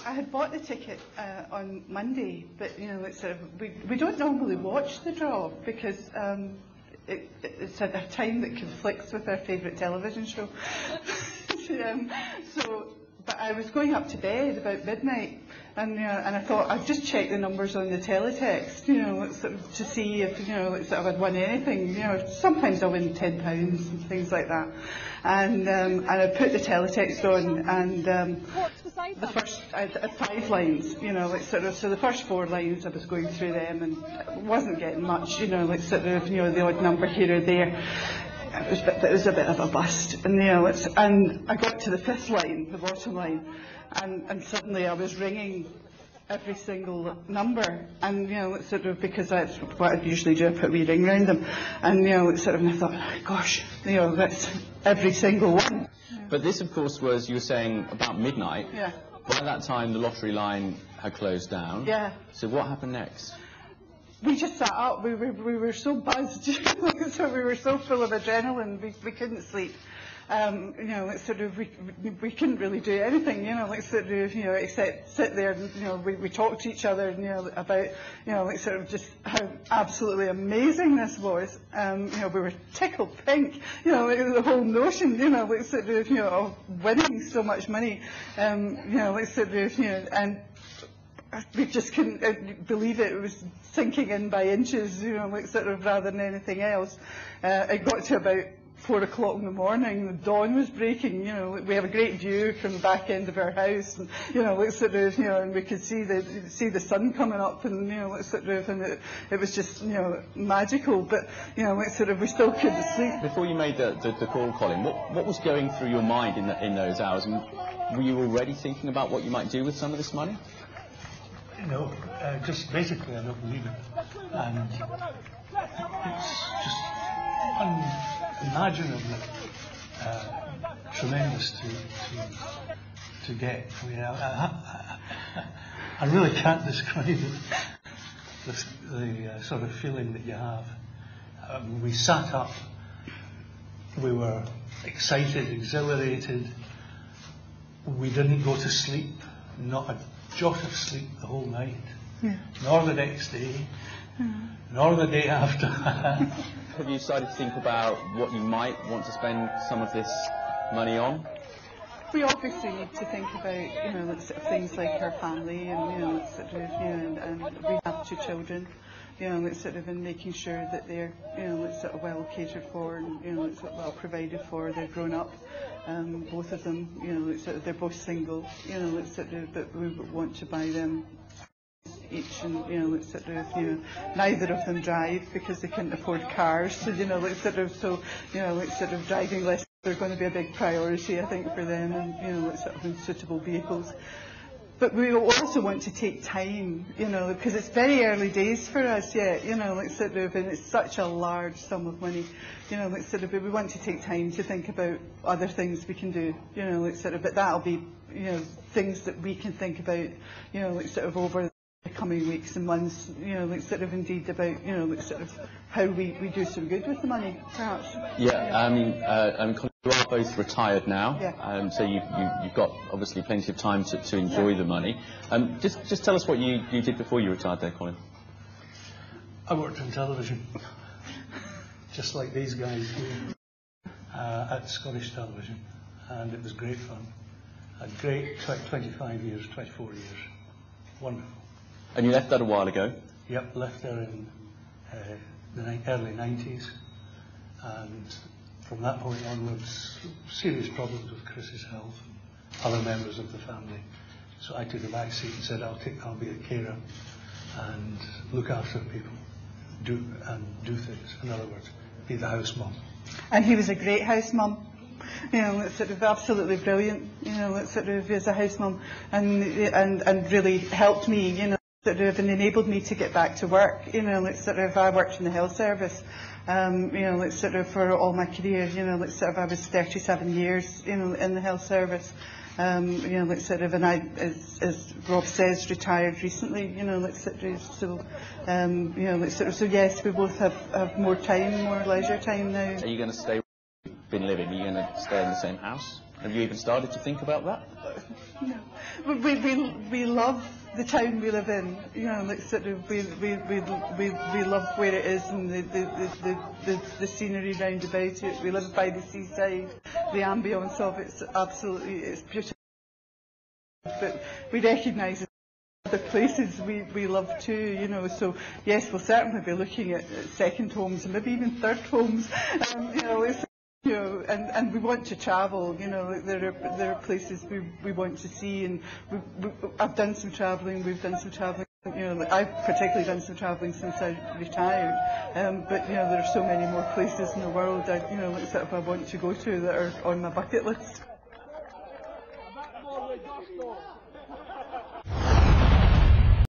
I had bought the ticket on Monday, but you know, it's sort of, we don't normally watch the draw because it's at a time that conflicts with our favourite television show. But I was going up to bed about midnight, and I thought I'd just check the numbers on the teletext, you know, sort of to see if sort of I'd won anything. You know, sometimes I win £10 and things like that. And I put the teletext on, and the first I had 5 lines, you know, like sort of. So the first 4 lines I was going through them and wasn't getting much, you know, like sort of, you know, the odd number here or there. It was a bit of a bust, and you know, and I got to the 5th line, the bottom line, and suddenly I was ringing every single number, and you know, sort of, because that's what I usually do, I put a wee ring around them, and you know, sort of, and I thought, oh, gosh, you know, that's every single one. But this, of course, was, you were saying, about midnight. Yeah. By that time, the lottery line had closed down. Yeah. So what happened next? We just sat up. We were so buzzed, so we were so full of adrenaline. We couldn't sleep. You know, like sort of, we couldn't really do anything. You know, like sort of, you know, except sit there. And, you know, we talked to each other, you know, about, you know, like sort of just how absolutely amazing this was. You know, we were tickled pink. You know, like the whole notion. You know, like sort of, you know, of winning so much money. You know, like sort of, you know, and we just couldn't believe it. It was sinking in by inches, you know, like sort of, rather than anything else. It got to about 4 o'clock in the morning. The dawn was breaking. You know, we have a great view from the back end of our house, and you know, like sort of, you know, and we could see the sun coming up, and you know, like sort of, and it was just, you know, magical. But you know, like sort of, we still couldn't sleep. Before you made the call, Colin, what was going through your mind in those hours? And were you already thinking about what you might do with some of this money? No, just basically I don't believe it, and it's just unimaginably tremendous to get. I mean, I really can't describe it, the sort of feeling that you have. We sat up, we were excited, exhilarated, we didn't go to sleep, not a jot of sleep the whole night, nor the next day, nor the day after. Have you started to think about what you might want to spend some of this money on? We obviously need to think about, you know, like sort of things like our family, and you know, sort of, you know, and we have 2 children, you know, like sort of, and making sure that they're, you know, like sort of well catered for, and you know, like sort of well provided for. They're grown up, both of them, you know, like sort of, they're both single, you know, like sort of, but we want to buy them each, and you know, like sort of, you know, neither of them drive because they couldn't afford cars, so you know, like sort of, so you know, like sort of, driving lessons are going to be a big priority, I think, for them, and you know, like sort of, in suitable vehicles. But we also want to take time, you know, because it's very early days for us yet, you know, like sort of, and it's such a large sum of money, you know, like sort of, but we want to take time to think about other things we can do, you know, like sort of, but that'll be, you know, things that we can think about, you know, like sort of, over the coming weeks and months, you know, like sort of, indeed about, you know, like sort of, how we do some good with the money, perhaps. Yeah, I mean, you are both retired now, yeah. So you've got obviously plenty of time to enjoy the money. Just tell us what you did before you retired there, Colin. I worked in television, just like these guys do, at Scottish Television, and it was great fun. A great 25 years, 24 years, wonderful. And you left that a while ago? Yep, left there in the early 90s, and from that point onwards, serious problems with Chris's health and other members of the family. So I took a back seat and said, I'll be a carer and look after people, do things. In other words, be the house mum. And he was a great house mum. You know, it's sort of absolutely brilliant. You know, it's sort of, as a house mum, and really helped me. You know, sort of, and enabled me to get back to work. You know, like sort of, I worked in the health service. You know, like sort of, for all my career. You know, like sort of, I was 37 years. You know, in the health service. You know, like sort of, and I, as Rob says, retired recently. You know, like sort of, so, you know, like sort of, so yes, we both have more time, more leisure time now. Are you going to stay where you've been living? Are you going to stay in the same house? Have you even started to think about that? No. We love the town we live in, you know, like sort of we love where it is and the scenery round about it. We live by the seaside, the ambience of it's beautiful. But we recognise other places we love too, you know, so yes, we'll certainly be looking at second homes and maybe even third homes, you know, and we want to travel, you know, there are places we want to see, and I've done some travelling, we've done some travelling, you know, I've particularly done some travelling since I retired, but you know, there are so many more places in the world I want to go to that are on my bucket list.